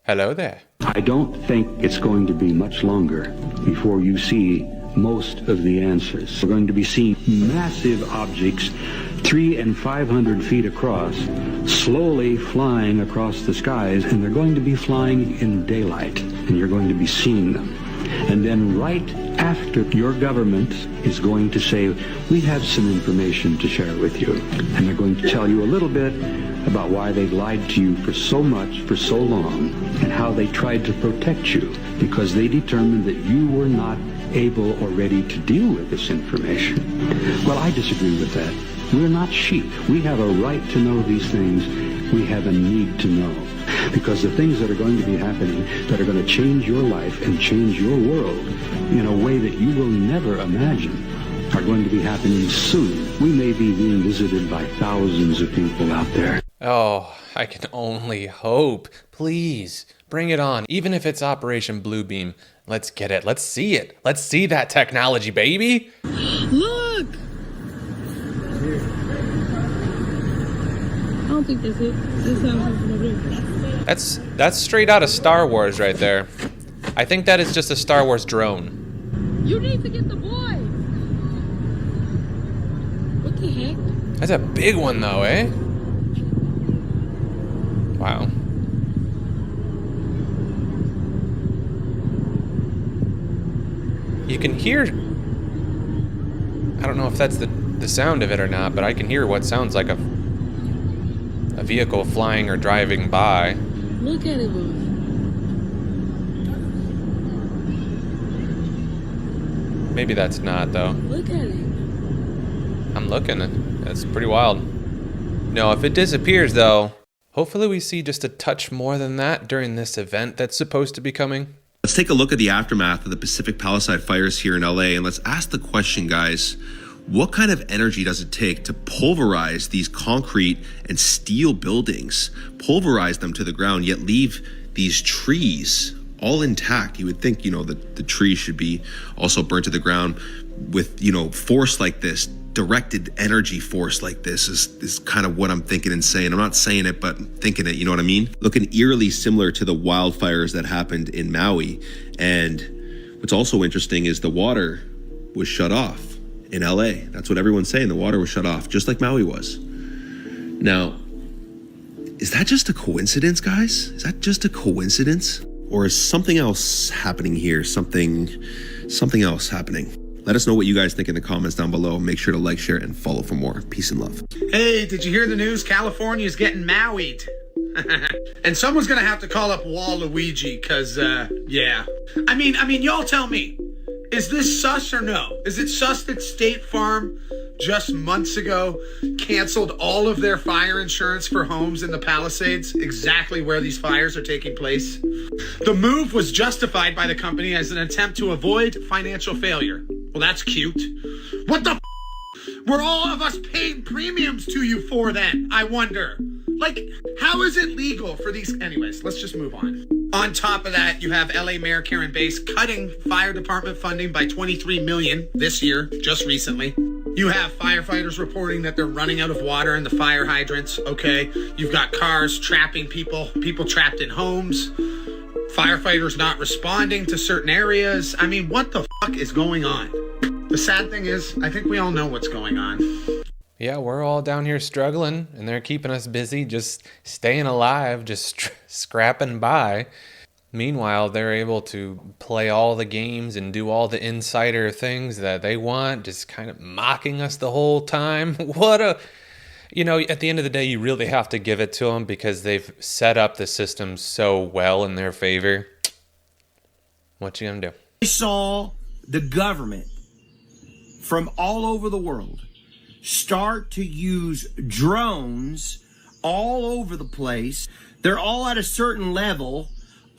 Hello there. I don't think it's going to be much longer before you see most of the answers. We're going to be seeing massive objects 300 and 500 feet across, slowly flying across the skies, and they're going to be flying in daylight, and you're going to be seeing them. And then right after, your government is going to say, we have some information to share with you. And they're going to tell you a little bit about why they've lied to you for so much, for so long, and how they tried to protect you, because they determined that you were not able or ready to deal with this information. Well, I disagree with that. We're not sheep. We have a right to know these things. We have a need to know. Because the things that are going to be happening, that are going to change your life and change your world in a way that you will never imagine, are going to be happening soon. We may be being visited by thousands of people out there. Oh, I can only hope. Please, bring it on. Even if it's Operation Bluebeam, let's get it. Let's see it. Let's see that technology, baby. Look! I don't think that's it. This sounds something over there. That's straight out of Star Wars right there. I think that is just a Star Wars drone. You need to get the boy! What the heck? That's a big one though, eh? Wow. You can hear... I don't know if that's the sound of it or not, but I can hear what sounds like a vehicle flying or driving by. Look at it move. Maybe that's not, though. Look at it. I'm looking. That's pretty wild. No, if it disappears, though, hopefully we see just a touch more than that during this event that's supposed to be coming. Let's take a look at the aftermath of the Pacific Palisade fires here in LA, and let's ask the question, guys. What kind of energy does it take to pulverize these concrete and steel buildings, pulverize them to the ground, yet leave these trees all intact? You would think, that the trees should be also burnt to the ground with, force like this, directed energy force like this is kind of what I'm thinking and saying. I'm not saying it, but thinking it, you know what I mean? Looking eerily similar to the wildfires that happened in Maui. And what's also interesting is the water was shut off in LA. That's what everyone's saying. The water was shut off, just like Maui was. Now, is that just a coincidence, guys? Is that just a coincidence? Or is something else happening here? Something else happening? Let us know what you guys think in the comments down below. Make sure to like, share, and follow for more. Peace and love. Hey, did you hear the news? California's getting Maui'd. And someone's gonna have to call up Waluigi, cause, yeah. I mean, y'all tell me. Is this sus or no? Is it sus that State Farm just months ago canceled all of their fire insurance for homes in the Palisades, exactly where these fires are taking place? The move was justified by the company as an attempt to avoid financial failure. Well, that's cute. What the were all of us paying premiums to you for then, I wonder? Like, how is it legal for these? Anyways, let's just move on. On top of that, you have LA Mayor Karen Bass cutting fire department funding by $23 million this year, just recently. You have firefighters reporting that they're running out of water in the fire hydrants, okay? You've got cars trapping people trapped in homes, firefighters not responding to certain areas. I mean, what the fuck is going on? The sad thing is, I think we all know what's going on. Yeah, we're all down here struggling, and they're keeping us busy, just staying alive, just scrapping by. Meanwhile, they're able to play all the games and do all the insider things that they want, just kind of mocking us the whole time. At the end of the day, you really have to give it to them because they've set up the system so well in their favor. What you gonna do? I saw the government from all over the world start to use drones all over the place. They're all at a certain level,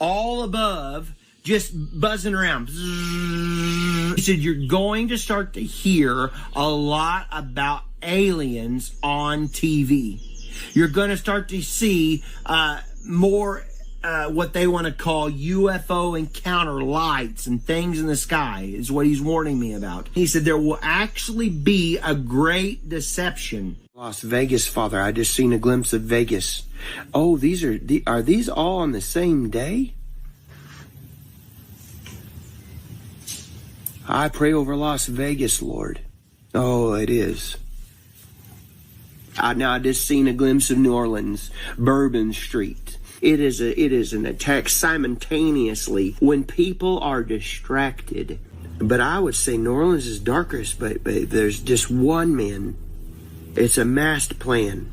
all above, just buzzing around. He said you're going to start to hear a lot about aliens on TV. You're going to start to see more what they want to call UFO encounter lights and things in the sky is what he's warning me about. He said there will actually be a great deception. Las Vegas, Father. I just seen a glimpse of Vegas. Oh, are these all on the same day? I pray over Las Vegas, Lord. Oh, it is. I just seen a glimpse of New Orleans, Bourbon Street. It is an attack simultaneously when people are distracted. But I would say New Orleans is darkest, but there's just one man. It's a massed plan.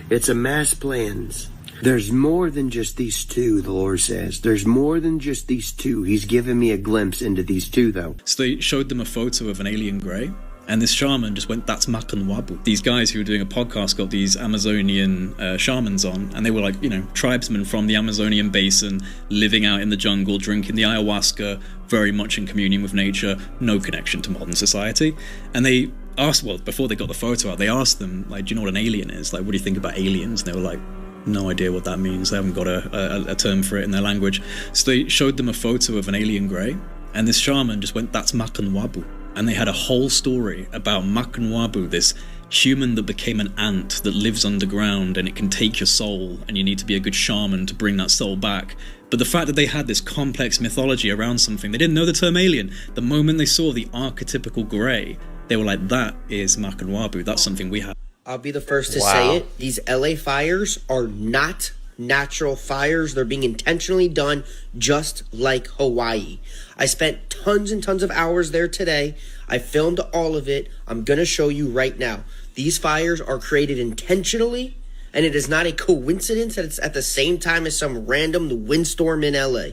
It's a mass plans. There's more than just these two, the Lord says. There's more than just these two. He's given me a glimpse into these two, though. So they showed them a photo of an alien grey, and this shaman just went, "That's Makanwabu." These guys who were doing a podcast got these Amazonian shamans on, and they were like, tribesmen from the Amazonian basin, living out in the jungle, drinking the ayahuasca, very much in communion with nature, no connection to modern society. And they asked, before they got the photo out, they asked them, like, do you know what an alien is? Like, what do you think about aliens? And they were like, no idea what that means. They haven't got a term for it in their language. So they showed them a photo of an alien grey, and this shaman just went, "That's Makanwabu." And they had a whole story about Makanwabu, this human that became an ant that lives underground, and it can take your soul, and you need to be a good shaman to bring that soul back. But the fact that they had this complex mythology around something, they didn't know the term alien. The moment they saw the archetypical grey, they were like, that is Makanwabu. That's something we have. I'll be the first to say it. These LA fires are not natural fires. They're being intentionally done just like Hawaii. I spent tons and tons of hours there today. I filmed all of it. I'm going to show you right now. These fires are created intentionally, and it is not a coincidence that it's at the same time as some random windstorm in LA.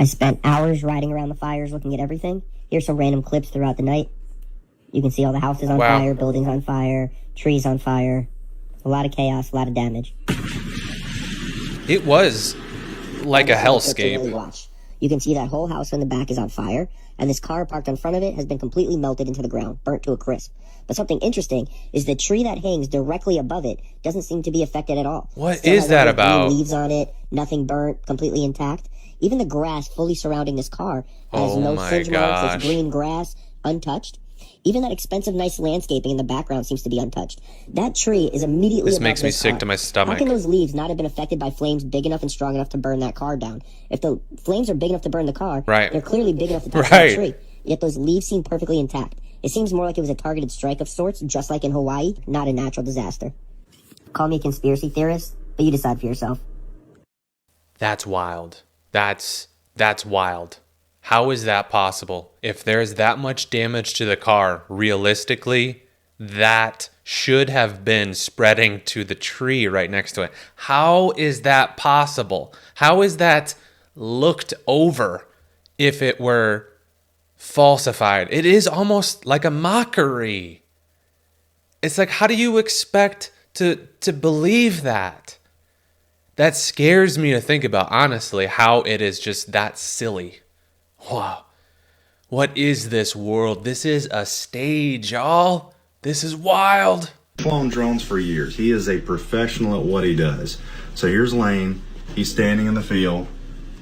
I spent hours riding around the fires looking at everything. Here's some random clips throughout the night. You can see all the houses on fire, buildings on fire, trees on fire. A lot of chaos, a lot of damage. It was like a hellscape. Really watch. You can see that whole house in the back is on fire, and this car parked in front of it has been completely melted into the ground, burnt to a crisp. But something interesting is the tree that hangs directly above it doesn't seem to be affected at all. What is that about? Leaves on it, nothing burnt, completely intact. Even the grass fully surrounding this car has no singe marks. It's green grass, untouched. Even that expensive, nice landscaping in the background seems to be untouched. That tree is immediately This above makes me this sick car. to my stomach. How can those leaves not have been affected by flames big enough and strong enough to burn that car down? If the flames are big enough to burn the car, they're clearly big enough to touch that tree. Yet those leaves seem perfectly intact. It seems more like it was a targeted strike of sorts, just like in Hawaii, not a natural disaster. Call me a conspiracy theorist, but you decide for yourself. That's wild. That's wild. How is that possible? If there's that much damage to the car, realistically, that should have been spreading to the tree right next to it. How is that possible? How is that looked over if it were falsified? It is almost like a mockery. It's like, how do you expect to believe that? That scares me to think about, honestly, how it is just that silly. Wow. What is this world? This is a stage, y'all. This is wild. Flown drones for years. He is a professional at what he does. So here's Lane. He's standing in the field.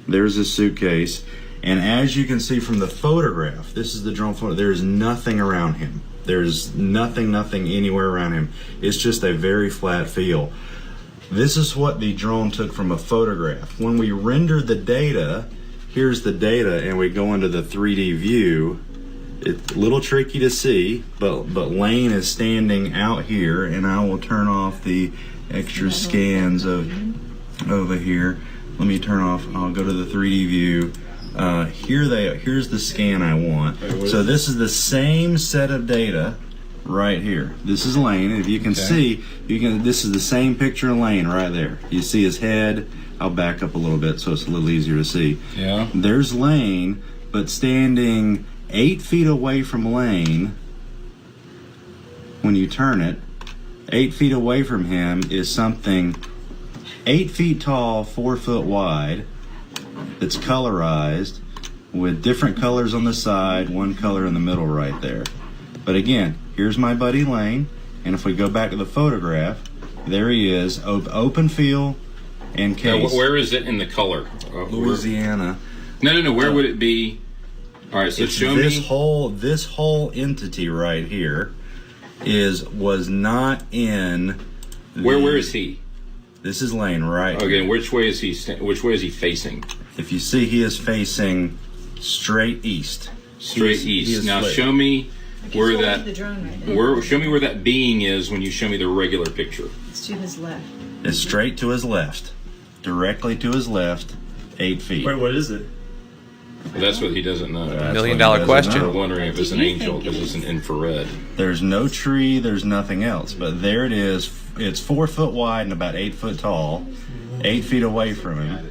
There's his suitcase. And as you can see from the photograph, this is the drone photo. There is nothing around him. There's nothing anywhere around him. It's just a very flat field. This is what the drone took from a photograph. When we render the data, here's the data, and we go into the 3D view. It's a little tricky to see, but Lane is standing out here, and I will turn off the extra scans of over here. Let me turn off. I'll go to the 3D view. Here's the scan I want. So this is the same set of data right here. This is Lane. If you can see, this is the same picture of Lane right there. You see his head. I'll back up a little bit so it's a little easier to see. Yeah. There's Lane, but standing 8 feet away from Lane, when you turn it, 8 feet away from him is something 8 feet tall, 4 foot wide, that's colorized with different colors on the side, one color in the middle right there. But again, here's my buddy Lane, and if we go back to the photograph, there he is, open field and case. Now, where is it in the color? Louisiana. No. Where would it be? All right, so it's show this me. This whole entity right here. was not in. Where is he? This is Lane, right? Okay, which way is he facing? If you see, he is facing straight east. Straight east. Now show me where that show me where that being is when you show me the regular picture. It's to his left. It's straight to his left. Directly to his left, 8 feet. Wait, what is it? That's what he doesn't know. $1 million question. We're wondering if it's an angel because it's an infrared. There's no tree, there's nothing else, but there it is. It's 4 foot wide and about 8 foot tall, 8 feet away from him.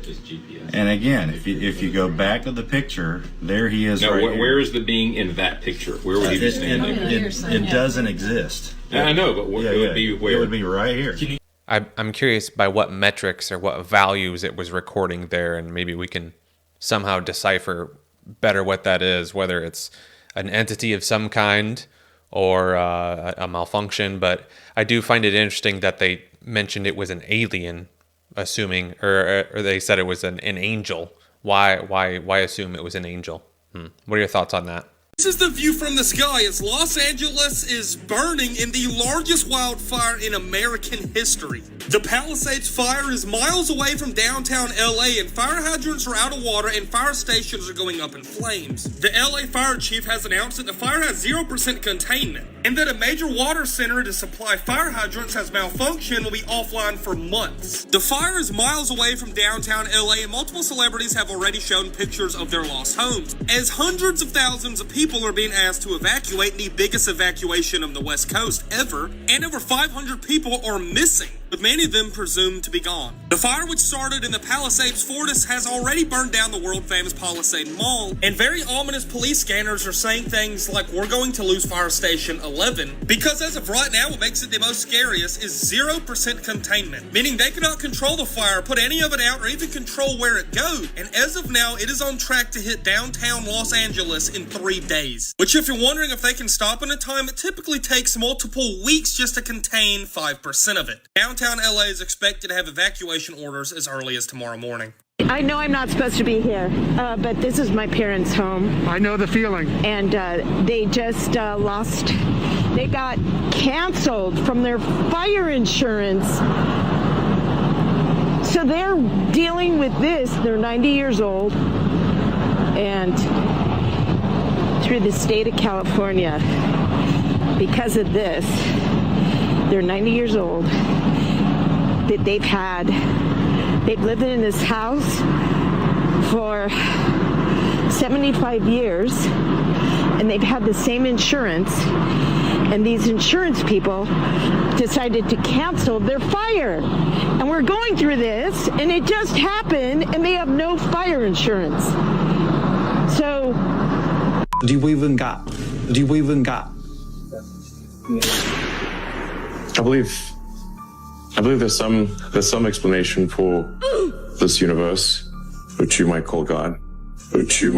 And again, if you go back to the picture, there he is. Now, right where here. is the being in that picture? Where would he be standing? It doesn't exist. I know, but it would be where? It would be right here. I'm curious by what metrics or what values it was recording there, and maybe we can somehow decipher better what that is, whether it's an entity of some kind or a malfunction. But I do find it interesting that they mentioned it was an alien, assuming, or they said it was an angel. Why assume it was an angel? What are your thoughts on that? This is the view from the sky as Los Angeles is burning in the largest wildfire in American history. The Palisades fire is miles away from downtown LA, and fire hydrants are out of water and fire stations are going up in flames. The LA fire chief has announced that the fire has 0% containment, and that a major water center to supply fire hydrants has malfunctioned and will be offline for months. The fire is miles away from downtown LA, and multiple celebrities have already shown pictures of their lost homes, as hundreds of thousands of people are being asked to evacuate, the biggest evacuation on the West Coast ever, and over 500 people are missing, with many of them presumed to be gone. The fire, which started in the Palisades Fortis, has already burned down the world-famous Palisade Mall, and very ominous police scanners are saying things like, we're going to lose Fire Station 11, because as of right now, what makes it the most scariest is 0% containment, meaning they cannot control the fire, put any of it out, or even control where it goes, and as of now, it is on track to hit downtown Los Angeles in 3 days, which if you're wondering if they can stop in a time, it typically takes multiple weeks just to contain 5% of it. Downtown LA is expected to have evacuation orders as early as tomorrow morning. I know I'm not supposed to be here, but this is my parents' home. I know the feeling. And they just they got canceled from their fire insurance. So they're dealing with this. They're 90 years old. And through the state of California, because of this, they're 90 years old. That they've lived in this house for 75 years, and they've had the same insurance, and these insurance people decided to cancel their fire, and we're going through this, and it just happened, and they have no fire insurance. So do we even got I believe there's some explanation for this universe, which you might call God. It's a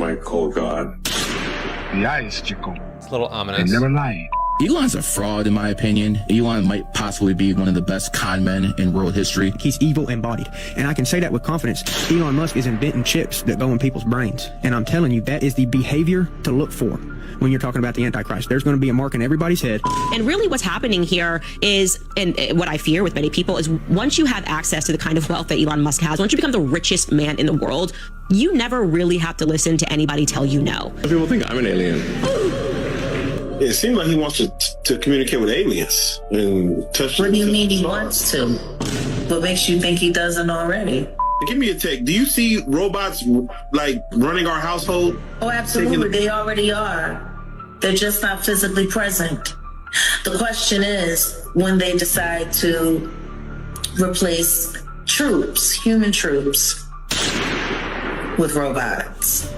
little ominous. They never lie. Elon's a fraud, in my opinion. Elon might possibly be one of the best con men in world history. He's evil embodied. And I can say that with confidence. Elon Musk is inventing chips that go in people's brains. And I'm telling you, that is the behavior to look for when you're talking about the Antichrist. There's going to be a mark in everybody's head. And really what's happening here is, and what I fear with many people, is once you have access to the kind of wealth that Elon Musk has, once you become the richest man in the world, you never really have to listen to anybody tell you no. People think I'm an alien. It seems like he wants to communicate with aliens and touch. What do you mean he wants to? What makes you think he doesn't already? Give me a take. Do you see robots like running our household? Oh, absolutely. They already are. They're just not physically present. The question is when they decide to replace troops, human troops, with robots.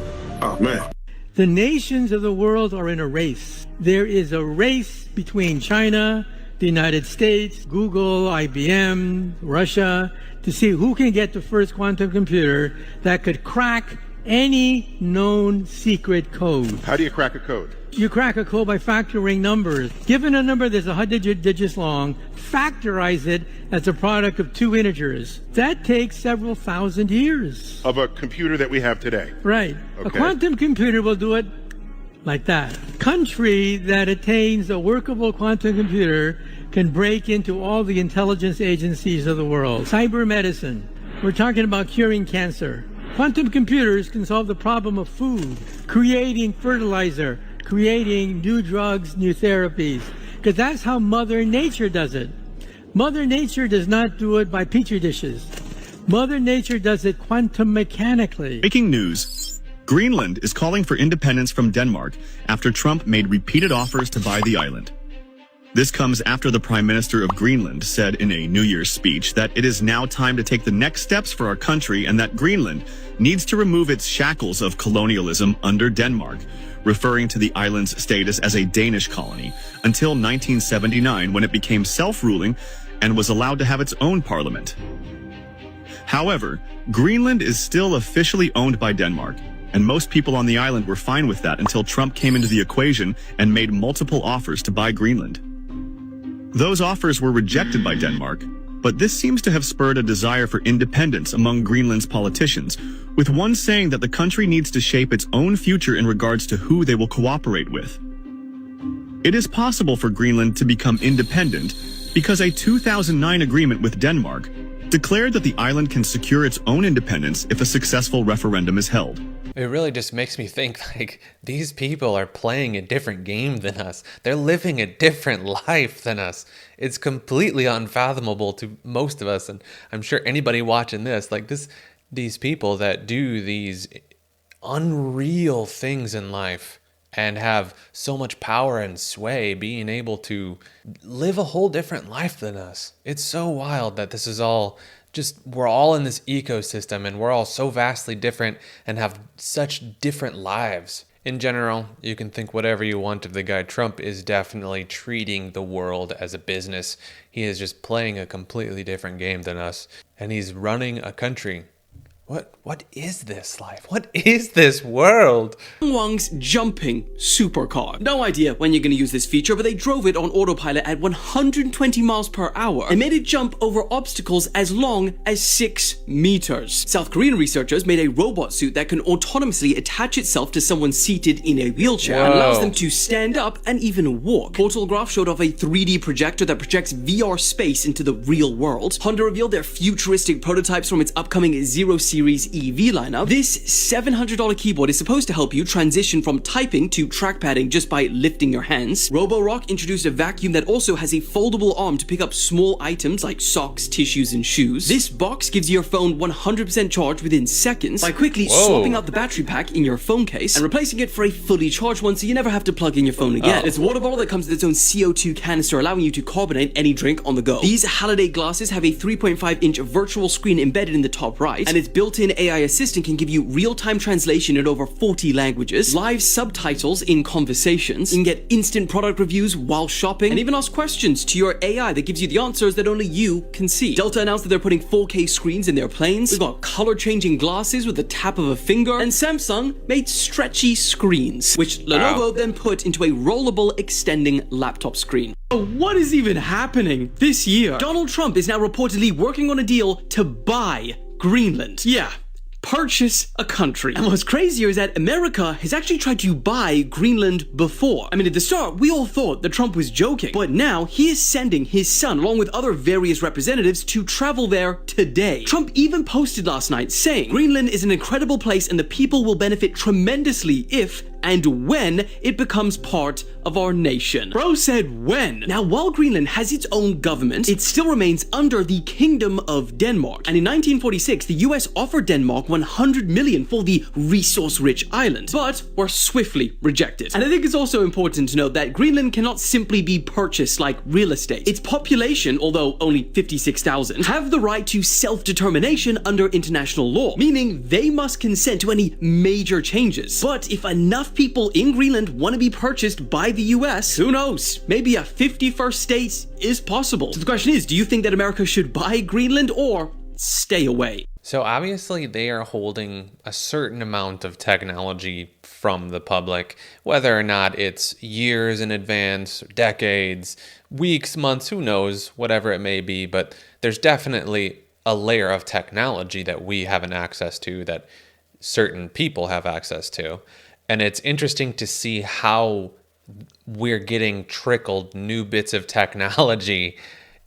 Oh, man. The nations of the world are in a race. There is a race between China, the United States, Google, IBM, Russia, to see who can get the first quantum computer that could crack any known secret code. How do you crack a code? You crack a code by factoring numbers. Given a number that's 100 digits long, factorize it as a product of 2 integers. That takes several thousand years. Of a computer that we have today. Right. Okay. A quantum computer will do it like that. Country that attains a workable quantum computer can break into all the intelligence agencies of the world. Cyber medicine. We're talking about curing cancer. Quantum computers can solve the problem of food, creating fertilizer, creating new drugs, new therapies. Because that's how Mother Nature does it. Mother Nature does not do it by petri dishes. Mother Nature does it quantum mechanically. Breaking news. Greenland is calling for independence from Denmark after Trump made repeated offers to buy the island. This comes after the Prime Minister of Greenland said in a New Year's speech that it is now time to take the next steps for our country and that Greenland needs to remove its shackles of colonialism under Denmark, referring to the island's status as a Danish colony until 1979 when it became self-ruling and was allowed to have its own parliament. However, Greenland is still officially owned by Denmark, and most people on the island were fine with that until Trump came into the equation and made multiple offers to buy Greenland. Those offers were rejected by Denmark, but this seems to have spurred a desire for independence among Greenland's politicians, with one saying that the country needs to shape its own future in regards to who they will cooperate with. It is possible for Greenland to become independent because a 2009 agreement with Denmark declared that the island can secure its own independence if a successful referendum is held. It really just makes me think, like, these people are playing a different game than us. They're living a different life than us. It's completely unfathomable to most of us, and I'm sure anybody watching this, like these people that do these unreal things in life and have so much power and sway, being able to live a whole different life than us. It's so wild that this is all just, we're all in this ecosystem and we're all so vastly different and have such different lives. In general, you can think whatever you want of the guy. Trump is definitely treating the world as a business. He is just playing a completely different game than us, and he's running a country. What is this life? What is this world? Wang's jumping supercar. No idea when you're going to use this feature, but they drove it on autopilot at 120 miles per hour and made it jump over obstacles as long as 6 meters. South Korean researchers made a robot suit that can autonomously attach itself to someone seated in a wheelchair and allows them to stand up and even walk. Portal Graph showed off a 3D projector that projects VR space into the real world. Honda revealed their futuristic prototypes from its upcoming Zero Series EV lineup. This $700 keyboard is supposed to help you transition from typing to trackpadding just by lifting your hands. Roborock introduced a vacuum that also has a foldable arm to pick up small items like socks, tissues, and shoes. This box gives your phone 100% charge within seconds by quickly swapping out the battery pack in your phone case and replacing it for a fully charged one so you never have to plug in your phone again. It's a water bottle that comes with its own CO2 canister, allowing you to carbonate any drink on the go. These Halliday glasses have a 3.5-inch virtual screen embedded in the top right, and its built-in AI assistant can give you real-time translation in over 40 languages, live subtitles in conversations, you can get instant product reviews while shopping, and even ask questions to your AI that gives you the answers that only you can see. Delta announced that they're putting 4K screens in their planes. We've got color-changing glasses with the tap of a finger, and Samsung made stretchy screens, which Lenovo then put into a rollable extending laptop screen. So what is even happening this year? Donald Trump is now reportedly working on a deal to buy Greenland. Yeah. Purchase a country. And what's crazier is that America has actually tried to buy Greenland before. I mean, at the start, we all thought that Trump was joking, but now he is sending his son along with other various representatives to travel there today. Trump even posted last night saying, Greenland is an incredible place and the people will benefit tremendously if and when it becomes part of our nation. Bro said when. Now, while Greenland has its own government, it still remains under the Kingdom of Denmark. And in 1946, the US offered Denmark $100 million for the resource-rich island, but were swiftly rejected. And I think it's also important to note that Greenland cannot simply be purchased like real estate. Its population, although only 56,000, have the right to self-determination under international law, meaning they must consent to any major changes. But if enough people in Greenland want to be purchased by the US, who knows? Maybe a 51st state is possible. So the question is, do you think that America should buy Greenland or stay away? So obviously they are holding a certain amount of technology from the public, whether or not it's years in advance, decades, weeks, months, who knows, whatever it may be. But there's definitely a layer of technology that we haven't access to, that certain people have access to. And it's interesting to see how we're getting trickled new bits of technology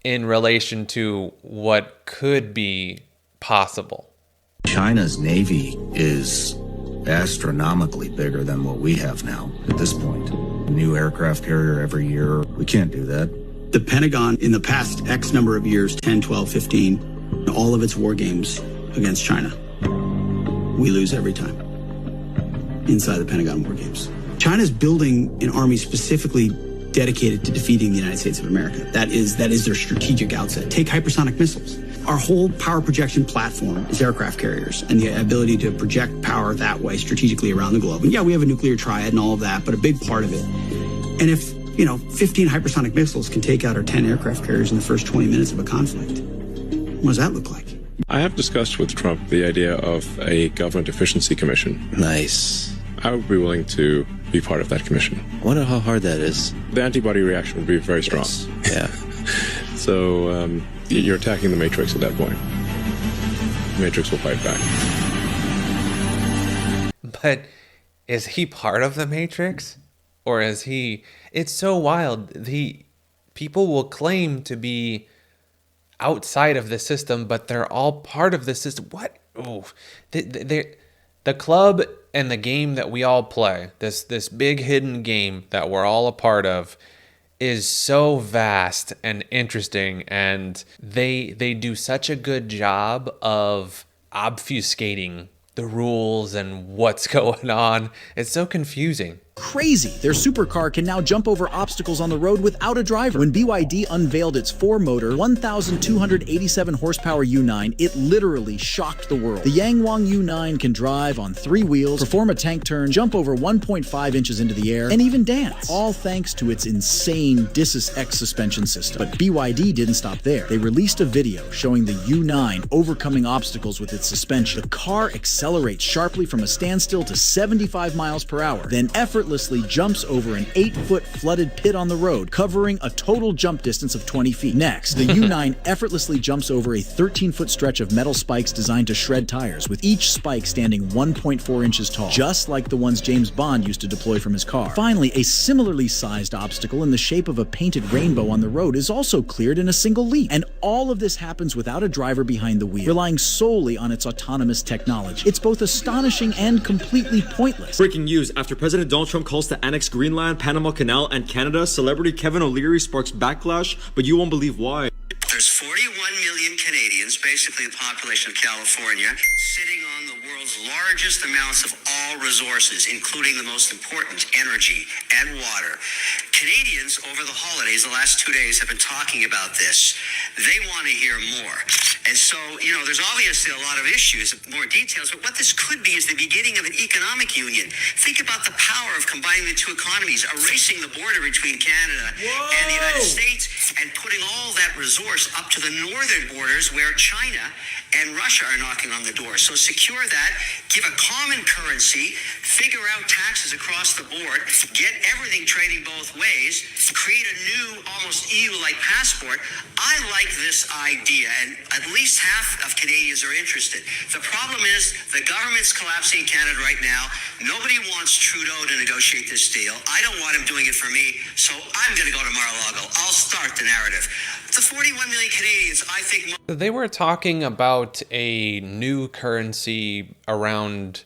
in relation to what could be possible. China's Navy is astronomically bigger than what we have now at this point. A new aircraft carrier every year. We can't do that. The Pentagon, in the past X number of years, 10, 12, 15, all of its war games against China, we lose every time inside the Pentagon war games. China's building an army specifically dedicated to defeating the United States of America. That is their strategic outset. Take hypersonic missiles. Our whole power projection platform is aircraft carriers and the ability to project power that way strategically around the globe. And yeah, we have a nuclear triad and all of that, but a big part of it. And if, 15 hypersonic missiles can take out our 10 aircraft carriers in the first 20 minutes of a conflict, what does that look like? I have discussed with Trump the idea of a government efficiency commission. Nice. I would be willing to be part of that commission. I wonder how hard that is. The antibody reaction would be very strong. Yes. Yeah. So you're attacking the Matrix at that point. The Matrix will fight back. But is he part of the Matrix? Or is he... It's so wild. People will claim to be outside of the system, but they're all part of the system. What? Oh, the club and the game that we all play, this big hidden game that we're all a part of, is so vast and interesting, and they do such a good job of obfuscating the rules and what's going on. It's so confusing. Crazy. Their supercar can now jump over obstacles on the road without a driver. When BYD unveiled its 4-motor, 1,287 horsepower U9, it literally shocked the world. The Yangwang U9 can drive on 3 wheels, perform a tank turn, jump over 1.5 inches into the air, and even dance. All thanks to its insane Discretion X suspension system. But BYD didn't stop there. They released a video showing the U9 overcoming obstacles with its suspension. The car accelerates sharply from a standstill to 75 miles per hour, then effortlessly jumps over an 8-foot flooded pit on the road, covering a total jump distance of 20 feet. Next, the U9 effortlessly jumps over a 13-foot stretch of metal spikes designed to shred tires, with each spike standing 1.4 inches tall, just like the ones James Bond used to deploy from his car. Finally, a similarly sized obstacle in the shape of a painted rainbow on the road is also cleared in a single leap. And all of this happens without a driver behind the wheel, relying solely on its autonomous technology. It's both astonishing and completely pointless. Breaking news: after President Donald Trump calls to annex Greenland, Panama Canal, and Canada, celebrity Kevin O'Leary sparks backlash, but you won't believe why. There's 41 million Canadians, basically the population of California, sitting on the world's largest amounts of all resources, including the most important, energy and water. Canadians, over the holidays, the last 2 days, have been talking about this. They want to hear more. And so, there's obviously a lot of issues, more details, but what this could be is the beginning of an economic union. Think about the power of combining the two economies, erasing the border between Canada and the United States, and putting all that resource up to the northern borders where China and Russia are knocking on the door. So secure that, give a common currency, figure out taxes across the board, get everything trading both ways, create a new, almost EU-like passport. I like this idea, and at least half of Canadians are interested. The problem is the government's collapsing in Canada right now. Nobody wants Trudeau to negotiate this deal. I don't want him doing it for me, so I'm going to go to Mar-a-Lago. I'll start the narrative. The 41 million Canadians, I think... They were talking about a new currency around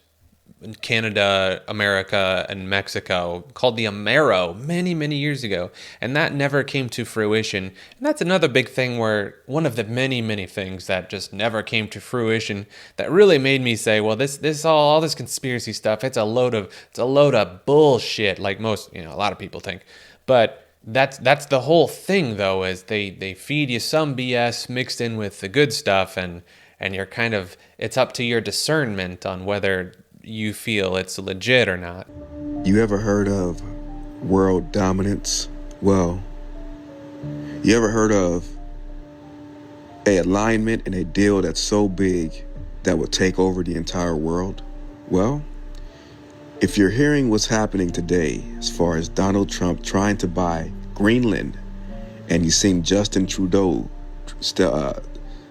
Canada, America, and Mexico called the Amero many, many years ago, and that never came to fruition. And that's another big thing where one of the many, many things that just never came to fruition that really made me say, well, this all this conspiracy stuff, it's a load of bullshit, like most, a lot of people think. But that's the whole thing, though, is they feed you some BS mixed in with the good stuff, and you're kind of, it's up to your discernment on whether you feel it's legit or not. You ever heard of world dominance? Well, you ever heard of an alignment and a deal that's so big that will take over the entire world? Well, if you're hearing what's happening today as far as Donald Trump trying to buy Greenland, and you seen Justin Trudeau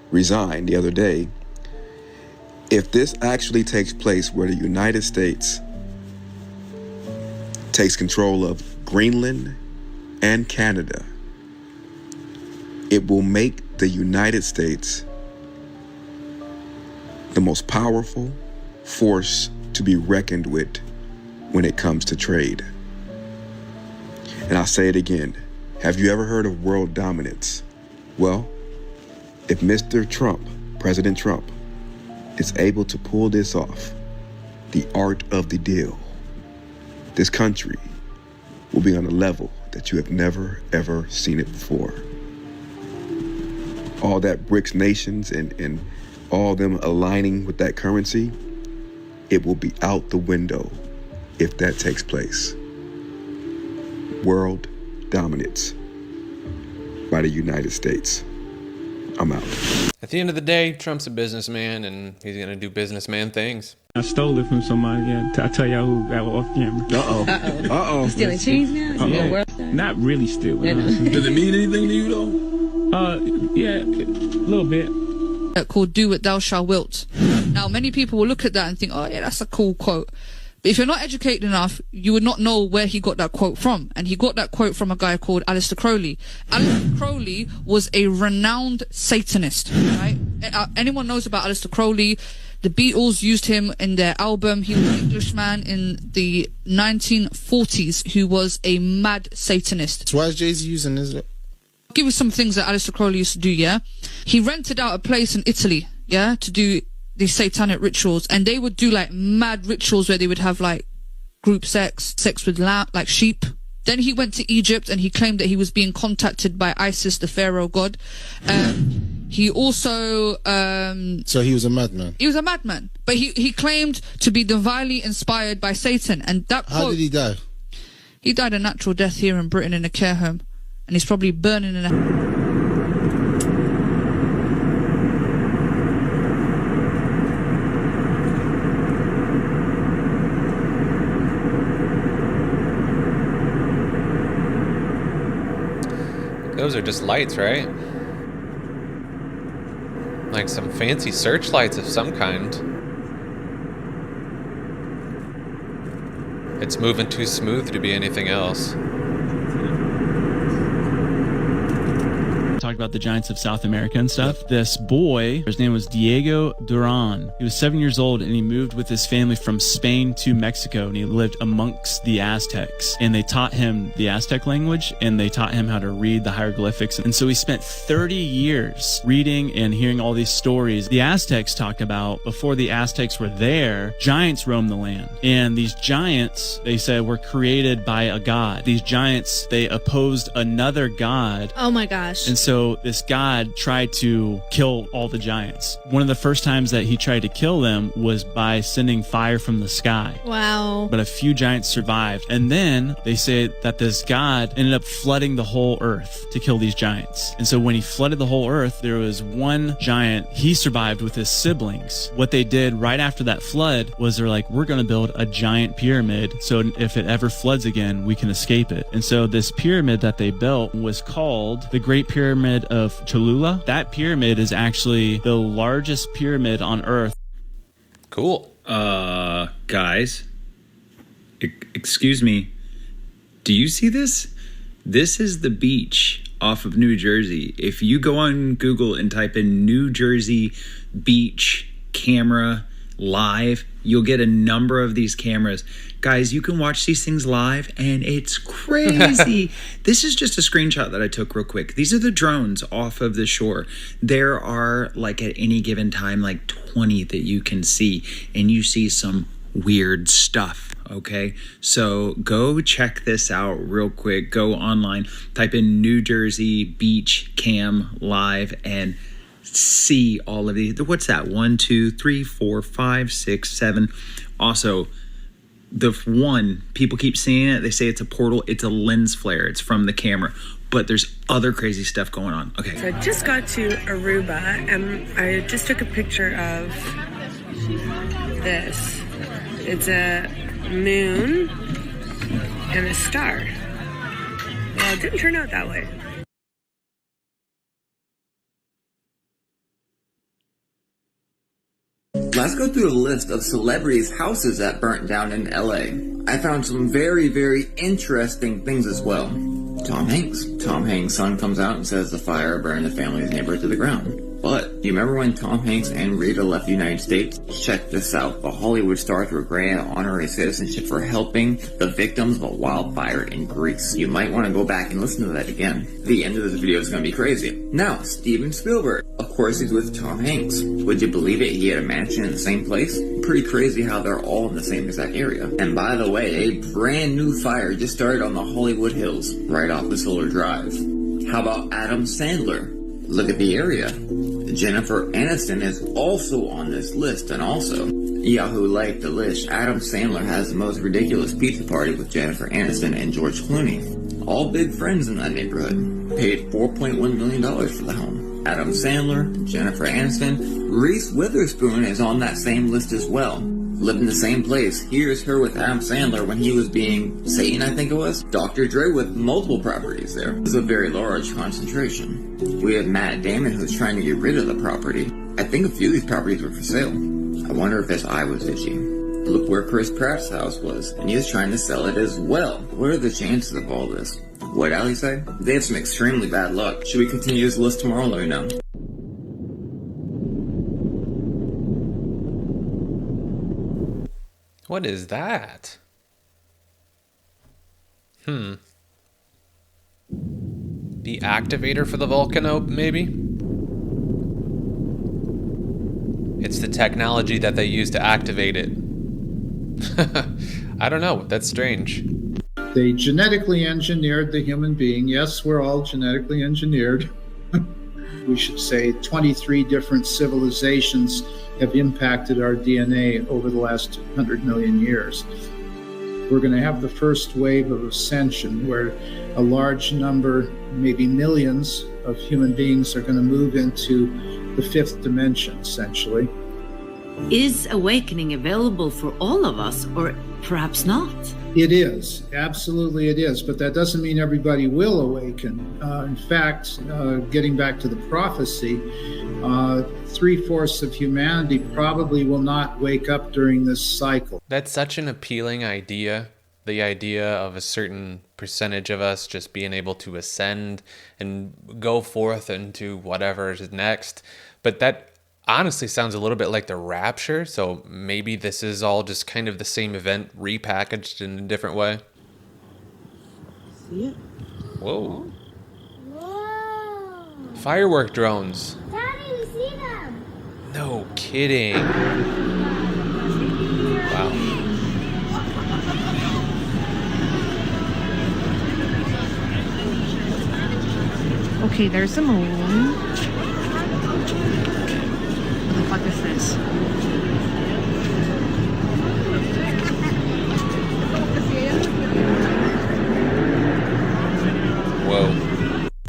resign the other day, if this actually takes place where the United States takes control of Greenland and Canada, it will make the United States the most powerful force to be reckoned with when it comes to trade. And I'll say it again. Have you ever heard of world dominance? Well, if Mr. Trump, President Trump, is able to pull this off, the art of the deal, this country will be on a level that you have never, ever seen it before. All that BRICS nations and all them aligning with that currency, it will be out the window if that takes place. World dominance by the United States. I'm out. At the end of the day, Trump's a businessman and he's going to do businessman things. I stole it from somebody. I tell y'all who got off camera. You stealing cheese now? Not really stealing. Does it mean anything to you though? Yeah, a little bit. Called "Do What Thou Shalt Wilt." Now, many people will look at that and think, "Oh, yeah, that's a cool quote." But if you're not educated enough, you would not know where he got that quote from. And he got that quote from a guy called Aleister Crowley. Aleister Crowley was a renowned Satanist, right? Anyone knows about Aleister Crowley? The Beatles used him in their album. He was an Englishman in the 1940s who was a mad Satanist. So why is Jay-Z using this? I'll give you some things that Aleister Crowley used to do, yeah? He rented out a place in Italy, yeah, to do these satanic rituals, and they would do like mad rituals where they would have like group sex with like sheep. Then he went to Egypt and he claimed that he was being contacted by Isis, the pharaoh god. He also so he was a madman. He was a madman, but he claimed to be divinely inspired by Satan. And that quote, how did he die? He died a natural death here in Britain in a care home, and he's probably burning in a... Those are just lights, right? Like some fancy searchlights of some kind. It's moving too smooth to be anything else. Talked about the giants of South America and stuff. This boy, his name was Diego Duran. He was 7 years old and he moved with his family from Spain to Mexico, and he lived amongst the Aztecs. And they taught him the Aztec language and they taught him how to read the hieroglyphics. And so he spent 30 years reading and hearing all these stories. The Aztecs talked about, before the Aztecs were there, giants roamed the land. And these giants, they said, were created by a god. These giants, they opposed another god. Oh my gosh. And so this god tried to kill all the giants. One of the first times that he tried to kill them was by sending fire from the sky. Wow. But a few giants survived. And then they say that this god ended up flooding the whole earth to kill these giants. And so when he flooded the whole earth, there was one giant, he survived with his siblings. What they did right after that flood was they're like, we're going to build a giant pyramid so if it ever floods again, we can escape it. And so this pyramid that they built was called the Great Pyramid of Cholula. That pyramid is actually the largest pyramid on Earth. Cool. Guys, excuse me. Do you see this? This is the beach off of New Jersey. If you go on Google and type in New Jersey beach camera live, you'll get a number of these cameras. Guys, you can watch these things live and it's crazy. This is just a screenshot that I took real quick. These are the drones off of the shore. There are, like, at any given time, like 20 that you can see, and you see some weird stuff. Okay, so go check this out real quick. Go online, type in New Jersey beach cam live, and see all of these. What's that? 1, 2, 3, 4, 5, 6, 7. Also, the one, people keep seeing it. They say it's a portal. It's a lens flare. It's from the camera. But there's other crazy stuff going on. Okay. So I just got to Aruba and I just took a picture of this. It's a moon and a star. Well, it didn't turn out that way. Let's go through a list of celebrities' houses that burnt down in LA. I found some very, very interesting things as well. Tom Hanks. Tom Hanks' son comes out and says the fire burned the family's neighbor to the ground. But, you remember when Tom Hanks and Rita left the United States? Check this out. The Hollywood stars were granted honorary citizenship for helping the victims of a wildfire in Greece. You might want to go back and listen to that again. The end of this video is going to be crazy. Now, Steven Spielberg. Of course, he's with Tom Hanks. Would you believe it? He had a mansion in the same place? Pretty crazy how they're all in the same exact area. And by the way, a brand new fire just started on the Hollywood Hills, right off the Solar Drive. How about Adam Sandler? Look at the area. Jennifer Aniston is also on this list, and also, Yahoo liked the list. Adam Sandler has the most ridiculous pizza party with Jennifer Aniston and George Clooney. All big friends in that neighborhood. Paid $4.1 million for the home. Adam Sandler, Jennifer Aniston, Reese Witherspoon is on that same list as well. Lived in the same place. Here's her with Adam Sandler when he was being Satan, I think it was. Dr. Dre with multiple properties there. It's a very large concentration. We have Matt Damon who's trying to get rid of the property. I think a few of these properties were for sale. I wonder if his eye was itchy. Look where Chris Pratt's house was, and he was trying to sell it as well. What are the chances of all this? What'd Ali say? They have some extremely bad luck. Should we continue this list tomorrow? Let me know. What is that? The activator for the volcano, maybe? It's the technology that they use to activate it. I don't know. That's strange. They genetically engineered the human being. Yes, we're all genetically engineered. We should say 23 different civilizations have impacted our DNA over the last 100 million years. We're going to have the first wave of ascension where a large number, maybe millions of human beings are going to move into the fifth dimension, essentially. Is awakening available for all of us, or perhaps not? It is. Absolutely it is. But that doesn't mean everybody will awaken. In fact, getting back to the prophecy, 3/4 of humanity probably will not wake up during this cycle. That's such an appealing idea. The idea of a certain percentage of us just being able to ascend and go forth into whatever is next. But that honestly sounds a little bit like the rapture, so maybe this is all just kind of the same event repackaged in a different way. See it? Whoa. Whoa. Firework drones. Daddy, we see them. No kidding. Wow. Okay, there's the moon. What is this? Whoa.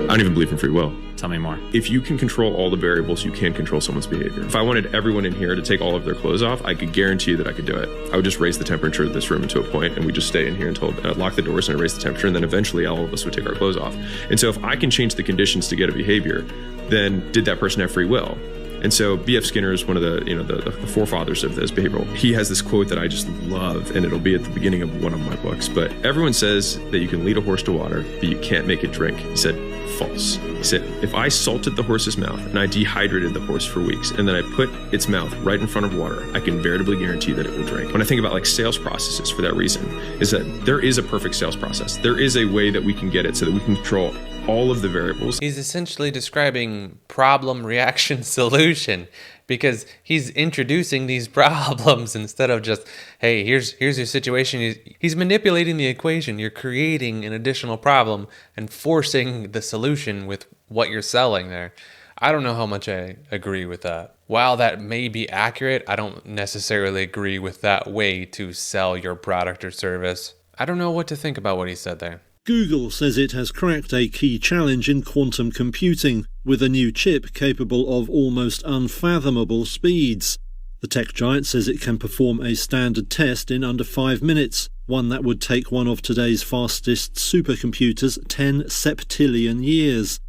I don't even believe in free will. Tell me more. If you can control all the variables, you can control someone's behavior. If I wanted everyone in here to take all of their clothes off, I could guarantee you that I could do it. I would just raise the temperature of this room to a point, and we just stay in here until I'd lock the doors and I raise the temperature, and then eventually all of us would take our clothes off. And so if I can change the conditions to get a behavior, then did that person have free will? And so B.F. Skinner is one of the forefathers of this behavioral. He has this quote that I just love, and it'll be at the beginning of one of my books. But everyone says that you can lead a horse to water, but you can't make it drink. He said, false. He said, if I salted the horse's mouth and I dehydrated the horse for weeks, and then I put its mouth right in front of water, I can veritably guarantee that it will drink. When I think about like sales processes for that reason, is that there is a perfect sales process. There is a way that we can get it so that we can control all of the variables. He's essentially describing problem, reaction, solution, because he's introducing these problems instead of just, hey, here's your situation. He's manipulating the equation. You're creating an additional problem and forcing the solution with what you're selling there. I don't know how much I agree with that. While that may be accurate, I don't necessarily agree with that way to sell your product or service. I don't know what to think about what he said there. Google says it has cracked a key challenge in quantum computing with a new chip capable of almost unfathomable speeds. The tech giant says it can perform a standard test in under 5 minutes, one that would take one of today's fastest supercomputers 10 septillion years.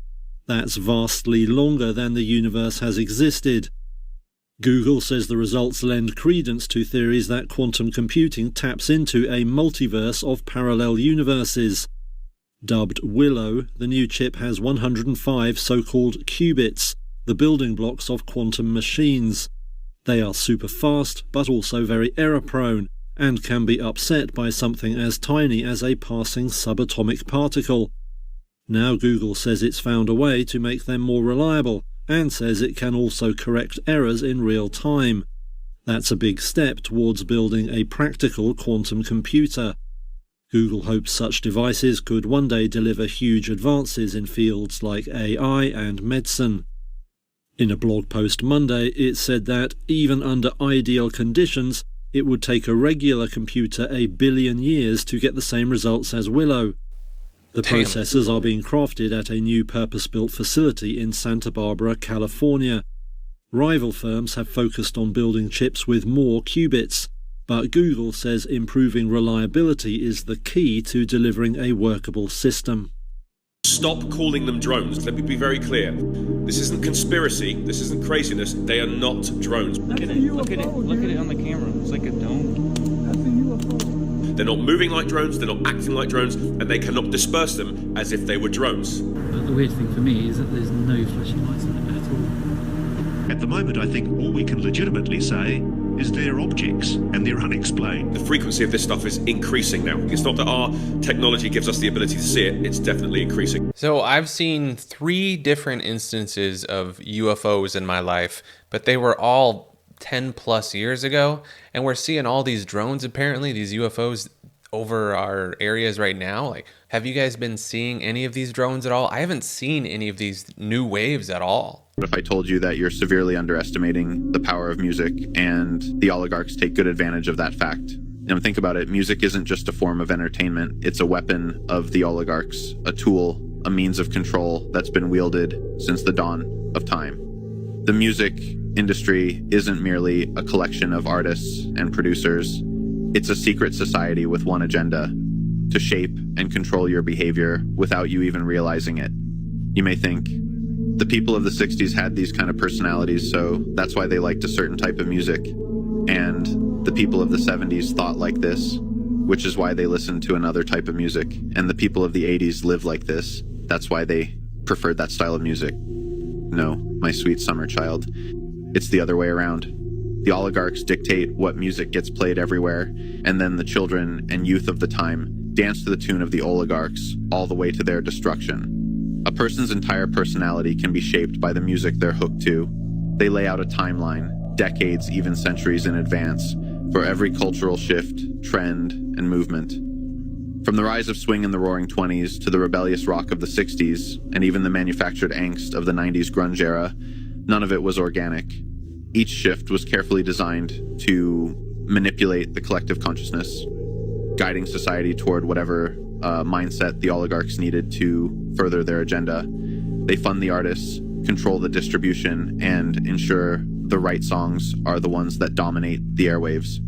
That's vastly longer than the universe has existed. Google says the results lend credence to theories that quantum computing taps into a multiverse of parallel universes. Dubbed Willow, the new chip has 105 so-called qubits, the building blocks of quantum machines. They are super fast, but also very error-prone, and can be upset by something as tiny as a passing subatomic particle. Now Google says it's found a way to make them more reliable, and says it can also correct errors in real time. That's a big step towards building a practical quantum computer. Google hopes such devices could one day deliver huge advances in fields like AI and medicine. In a blog post Monday, it said that, even under ideal conditions, it would take a regular computer 1 billion years to get the same results as Willow. The processors are being crafted at a new purpose-built facility in Santa Barbara, California. Rival firms have focused on building chips with more qubits, but Google says improving reliability is the key to delivering a workable system. Stop calling them drones. Let me be very clear. This isn't conspiracy. This isn't craziness. They are not drones. Look at it. Look at it. Look at it on the camera. It's like a dome. They're not moving like drones. They're not acting like drones, and they cannot disperse them as if they were drones. The weird thing for me is that there's no flashing lights on it at all. At the moment, I think all we can legitimately say is they're objects and they're unexplained. The frequency of this stuff is increasing now. It's not that our technology gives us the ability to see it, it's definitely increasing. So I've seen 3 different instances of UFOs in my life, but they were all 10 plus years ago, and we're seeing all these drones, apparently, these UFOs over our areas right now. Like, have you guys been seeing any of these drones at all? I haven't seen any of these new waves at all. If I told you that you're severely underestimating the power of music, and the oligarchs take good advantage of that fact. Think about it. Music isn't just a form of entertainment. It's a weapon of the oligarchs, a tool, a means of control that's been wielded since the dawn of time. The music industry isn't merely a collection of artists and producers. It's a secret society with one agenda: to shape and control your behavior without you even realizing it. You may think, the people of the 60s had these kind of personalities, so that's why they liked a certain type of music. And the people of the 70s thought like this, which is why they listened to another type of music. And the people of the 80s lived like this. That's why they preferred that style of music. No, my sweet summer child. It's the other way around. The oligarchs dictate what music gets played everywhere, and then the children and youth of the time dance to the tune of the oligarchs all the way to their destruction. A person's entire personality can be shaped by the music they're hooked to. They lay out a timeline, decades, even centuries in advance, for every cultural shift, trend, and movement. From the rise of swing in the Roaring '20s to the rebellious rock of the '60s, and even the manufactured angst of the '90s grunge era, none of it was organic. Each shift was carefully designed to manipulate the collective consciousness, guiding society toward whatever mindset the oligarchs needed to further their agenda. They fund the artists, control the distribution, and ensure the right songs are the ones that dominate the airwaves.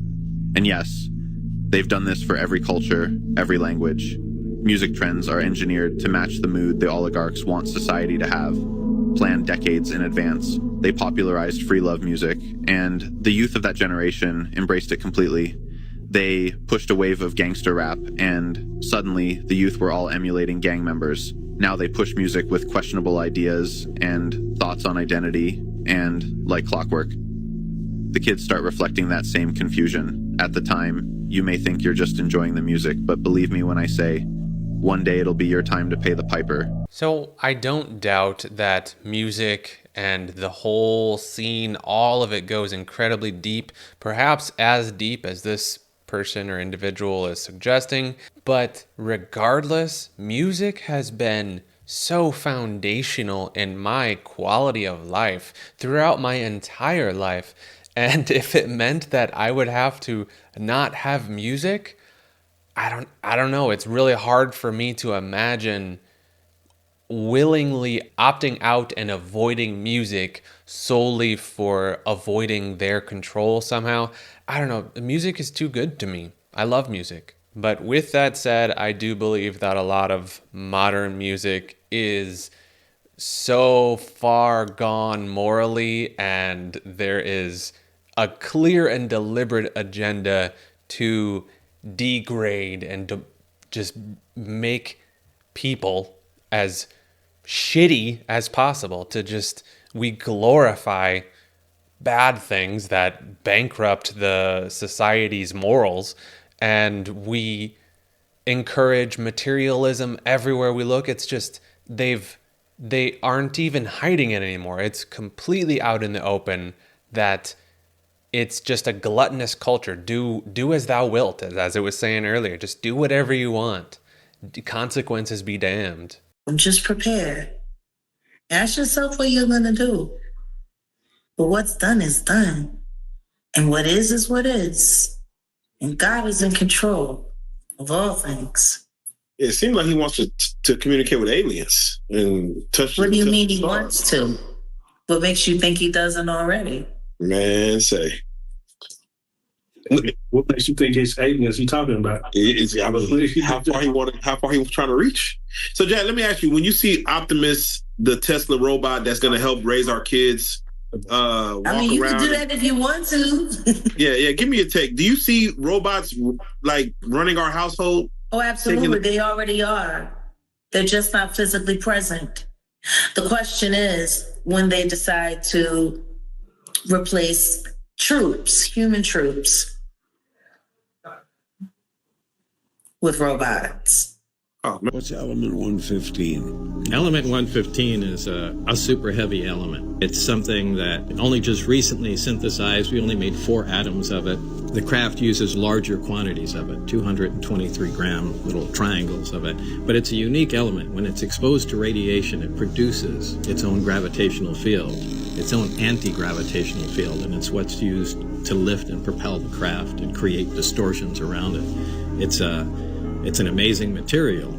And yes, they've done this for every culture, every language. Music trends are engineered to match the mood the oligarchs want society to have. Planned decades in advance, they popularized free love music, and the youth of that generation embraced it completely. They pushed a wave of gangster rap, and suddenly the youth were all emulating gang members. Now they push music with questionable ideas and thoughts on identity, and like clockwork, the kids start reflecting that same confusion. At the time, you may think you're just enjoying the music, but believe me when I say, one day it'll be your time to pay the piper. So I don't doubt that music and the whole scene, all of it goes incredibly deep, perhaps as deep as this person or individual is suggesting. But regardless, music has been so foundational in my quality of life throughout my entire life. And if it meant that I would have to not have music, I don't know. It's really hard for me to imagine willingly opting out and avoiding music solely for avoiding their control somehow. I don't know. Music is too good to me. I love music. But with that said, I do believe that a lot of modern music is so far gone morally, and there is a clear and deliberate agenda to degrade and to just make people as shitty as possible. We glorify bad things that bankrupt the society's morals, and we encourage materialism everywhere we look. It's just they aren't even hiding it anymore. It's completely out in the open that it's just a gluttonous culture. Do as thou wilt, as it was saying earlier. Just do whatever you want. Consequences be damned. Just prepare. Ask yourself what you're going to do. But what's done is done. And what is what is. And God is in control of all things. It seems like he wants to communicate with aliens and touch. What do you mean he wants to? What makes you think he doesn't already? Man, say. What makes you think it's aliens he talking about? How far he was trying to reach. So, Jack, let me ask you: when you see Optimus, the Tesla robot that's going to help raise our kids, walk you around, can do that if you want to. yeah. Give me a take. Do you see robots like running our household? Oh, absolutely. They already are. They're just not physically present. The question is when they decide to replace troops, human troops, with robots. What's element 115? Element 115 is a super heavy element. It's something that only just recently synthesized. We only made 4 atoms of it. The craft uses larger quantities of it, 223 gram little triangles of it. But it's a unique element. When it's exposed to radiation, it produces its own gravitational field, its own anti-gravitational field, and it's what's used to lift and propel the craft and create distortions around it. It's an amazing material,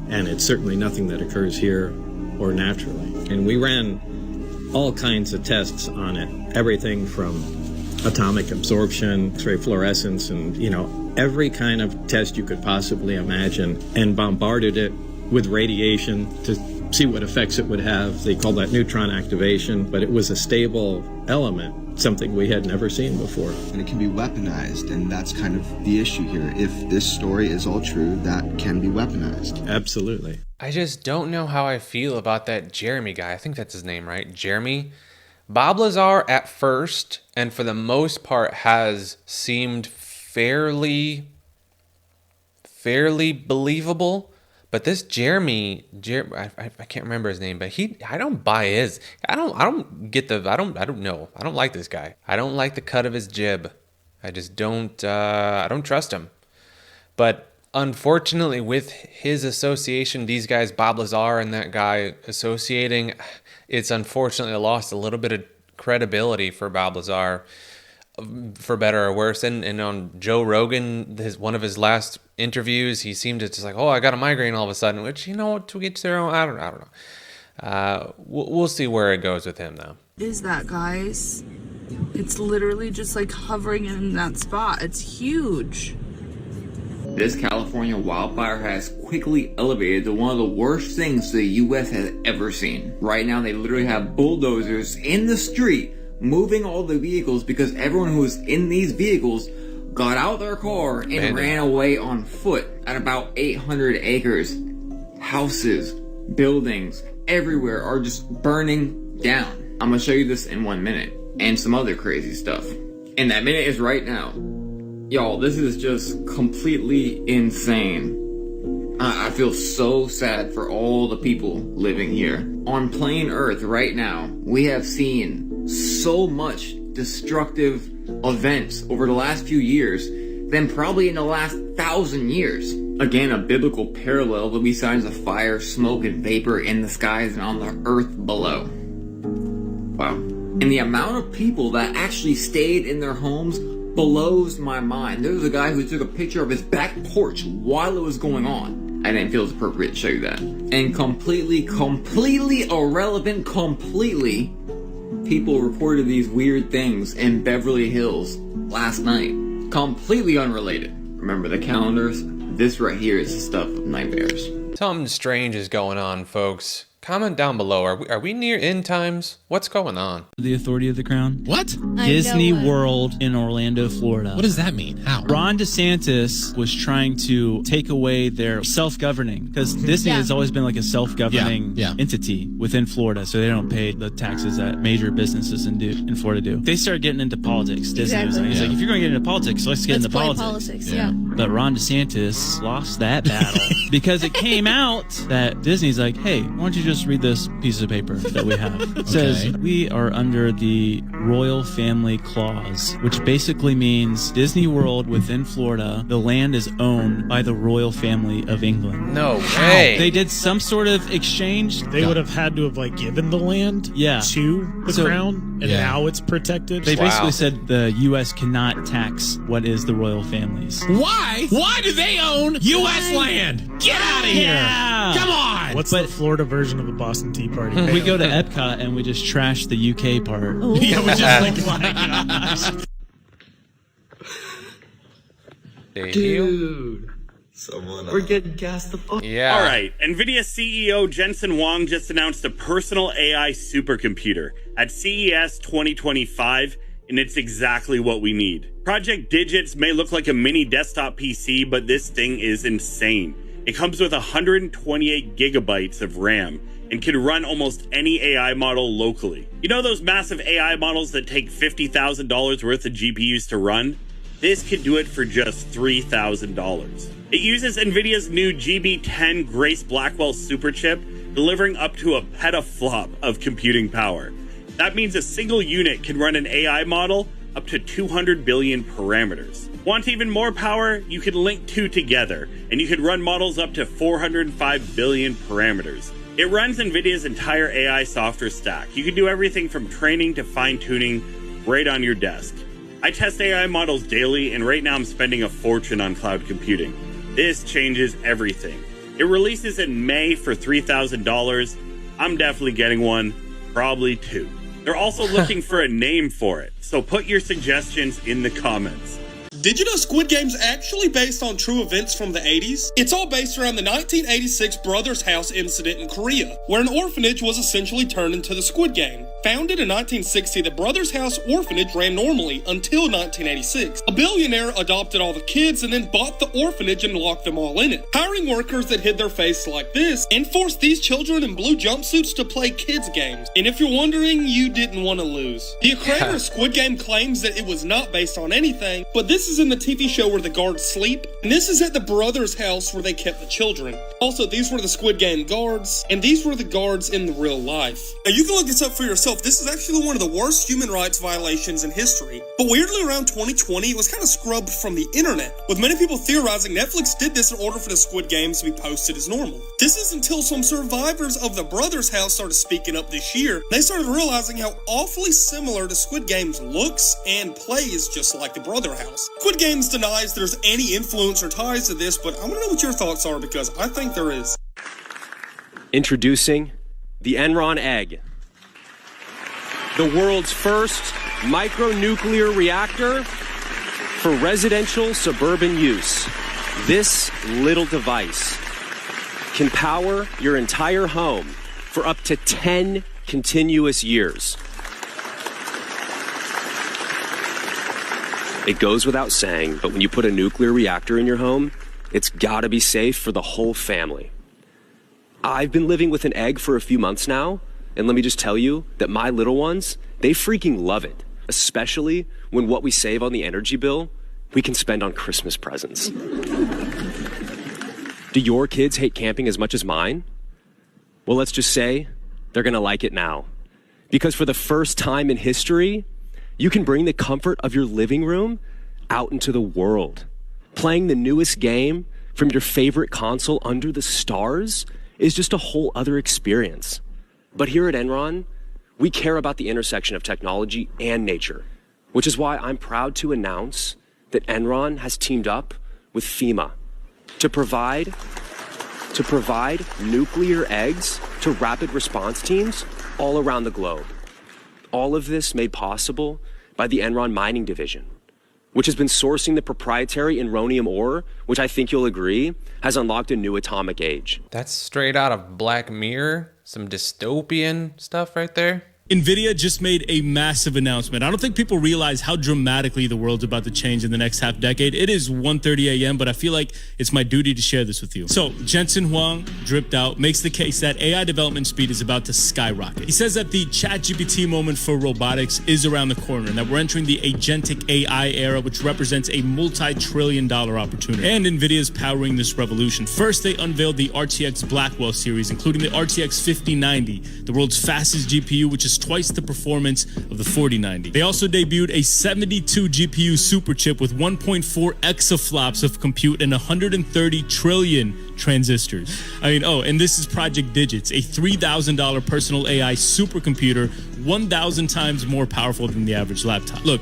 and it's certainly nothing that occurs here or naturally. And we ran all kinds of tests on it, everything from atomic absorption, X-ray fluorescence, and, every kind of test you could possibly imagine, and bombarded it with radiation to see what effects it would have. They called that neutron activation, but it was a stable element, something we had never seen before. And it can be weaponized, and that's kind of the issue here. If this story is all true, that can be weaponized. Absolutely. I just don't know how I feel about that Jeremy guy. I think that's his name, right? Jeremy? Bob Lazar at first, and for the most part, has seemed fairly believable. But this Jeremy, I can't remember his name, but I don't buy his. I don't know. I don't like this guy. I don't like the cut of his jib. I just don't. I don't trust him. But unfortunately, with his association, these guys, Bob Lazar and that guy associating, it's unfortunately lost a little bit of credibility for Bob Lazar, for better or worse. And on Joe Rogan, one of his last interviews, he seemed to just like, I got a migraine all of a sudden, which, to each their own. I don't know. We'll see where it goes with him, though. Is that, guys? It's literally just like hovering in that spot. It's huge. This California wildfire has quickly elevated to one of the worst things the U.S. has ever seen. Right now, they literally have bulldozers in the street moving all the vehicles because everyone who was in these vehicles got out their car and ran away on foot at about 800 acres. Houses, buildings, everywhere are just burning down. I'm gonna show you this in 1 minute and some other crazy stuff. And that minute is right now. Y'all, this is just completely insane. I feel so sad for all the people living here. On plain Earth right now, we have seen so much destructive events over the last few years than probably in the last 1,000 years. Again, a biblical parallel that we signs of fire, smoke, and vapor in the skies and on the earth below. Wow. And the amount of people that actually stayed in their homes blows my mind. There was a guy who took a picture of his back porch while it was going on. I didn't feel it's appropriate to show you that. And completely irrelevant, people reported these weird things in Beverly Hills last night. Completely unrelated. Remember the calendars? This right here is the stuff of nightmares. Something strange is going on, folks. Comment down below. Are we near end times? What's going on? The authority of the crown. What? Disney World in Orlando, Florida. What does that mean? How? Ron DeSantis was trying to take away their self-governing, because Disney has always been like a self-governing entity within Florida, so they don't pay the taxes that major businesses in Florida do. They started getting into politics. Disney was like, he's like, if you're going to get into politics, let's get into politics. But Ron DeSantis lost that battle because it came out that Disney's like, hey, why don't you just read this piece of paper that we have? It says, we are under the Royal Family Clause, which basically means Disney World within Florida, the land is owned by the Royal Family of England. No way. They did some sort of exchange. They would have had to have like given the land to the crown, and now it's protected. They basically said the U.S. cannot tax what is the royal families. Why? Why do they own U.S. land? Get out of here! Come on! What's the Florida version of the Boston Tea Party? We go to Epcot and we just trash the UK part. Yeah, we just like, my gosh. Dude. We're getting gassed the fuck. Yeah. All right. NVIDIA CEO Jensen Huang just announced a personal AI supercomputer at CES 2025, and it's exactly what we need. Project Digits may look like a mini desktop PC, but this thing is insane. It comes with 128 gigabytes of RAM and can run almost any AI model locally. You know those massive AI models that take $50,000 worth of GPUs to run? This could do it for just $3,000. It uses NVIDIA's new GB10 Grace Blackwell superchip, delivering up to a petaflop of computing power. That means a single unit can run an AI model up to 200 billion parameters. Want even more power? You can link two together, and you can run models up to 405 billion parameters. It runs NVIDIA's entire AI software stack. You can do everything from training to fine-tuning right on your desk. I test AI models daily, and right now I'm spending a fortune on cloud computing. This changes everything. It releases in May for $3,000. I'm definitely getting one, probably two. They're also looking for a name for it, so put your suggestions in the comments. Did you know Squid Game's actually based on true events from the 80s? It's all based around the 1986 Brothers House incident in Korea, where an orphanage was essentially turned into the Squid Game. Founded in 1960, the Brothers House orphanage ran normally until 1986. A billionaire adopted all the kids and then bought the orphanage and locked them all in it, hiring workers that hid their face like this and forced these children in blue jumpsuits to play kids games. And if you're wondering, you didn't want to lose. The creator of Squid Game claims that it was not based on anything, but this is in the TV show where the guards sleep, and this is at the Brothers House where they kept the children. Also, these were the Squid Game guards, and these were the guards in the real life. Now, you can look this up for yourself. This is actually one of the worst human rights violations in history. But weirdly, around 2020, it was kind of scrubbed from the internet, with many people theorizing Netflix did this in order for the Squid Games to be posted as normal. This is until some survivors of the Brothers House started speaking up this year. They started realizing how awfully similar the Squid Games looks and plays just like the Brother House. Squid Games denies there's any influence or ties to this, but I want to know what your thoughts are because I think there is. Introducing the Enron egg, the world's first micronuclear reactor for residential suburban use. This little device can power your entire home for up to 10 continuous years. It goes without saying, but when you put a nuclear reactor in your home, it's gotta be safe for the whole family. I've been living with an egg for a few months now, and let me just tell you that my little ones, they freaking love it, especially when what we save on the energy bill, we can spend on Christmas presents. Do your kids hate camping as much as mine? Well, let's just say they're gonna like it now. Because for the first time in history, you can bring the comfort of your living room out into the world. Playing the newest game from your favorite console under the stars is just a whole other experience. But here at Enron, we care about the intersection of technology and nature, which is why I'm proud to announce that Enron has teamed up with FEMA to provide nuclear eggs to rapid response teams all around the globe. All of this made possible by the Enron mining division, which has been sourcing the proprietary enronium ore, which I think you'll agree has unlocked a new atomic age. That's straight out of Black Mirror. some dystopian stuff right there. NVIDIA just made a massive announcement. I don't think people realize how dramatically the world's about to change in the next half decade. It is 1:30 a.m., but I feel like it's my duty to share this with you. So, Jensen Huang, dripped out, makes the case that AI development speed is about to skyrocket. He says that the ChatGPT moment for robotics is around the corner, and that we're entering the agentic AI era, which represents a multi-trillion-dollar opportunity. And NVIDIA is powering this revolution. First, they unveiled the RTX Blackwell series, including the RTX 5090, the world's fastest GPU, which is twice the performance of the 4090. They also debuted a 72 GPU super chip with 1.4 exaflops of compute and 130 trillion transistors. And this is Project Digits, a $3,000 personal AI supercomputer, 1,000 times more powerful than the average laptop. Look,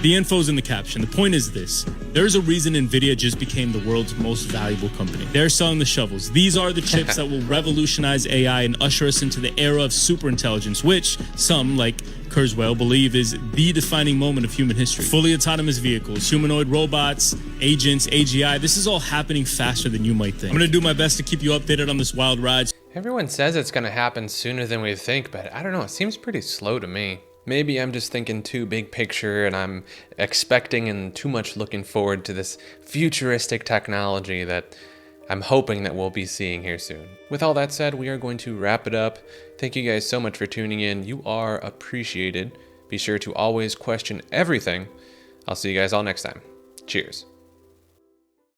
the info's in the caption. The point is this: there's a reason NVIDIA just became the world's most valuable company. They're selling the shovels. These are the chips that will revolutionize AI and usher us into the era of superintelligence, which some, like Kurzweil, believe is the defining moment of human history. Fully autonomous vehicles, humanoid robots, agents, AGI, this is all happening faster than you might think. I'm gonna do my best to keep you updated on this wild ride. Everyone says it's gonna happen sooner than we think, but I don't know, it seems pretty slow to me. Maybe I'm just thinking too big picture and I'm expecting and too much looking forward to this futuristic technology that I'm hoping that we'll be seeing here soon. With all that said, we are going to wrap it up. Thank you guys so much for tuning in. You are appreciated. Be sure to always question everything. I'll see you guys all next time. Cheers.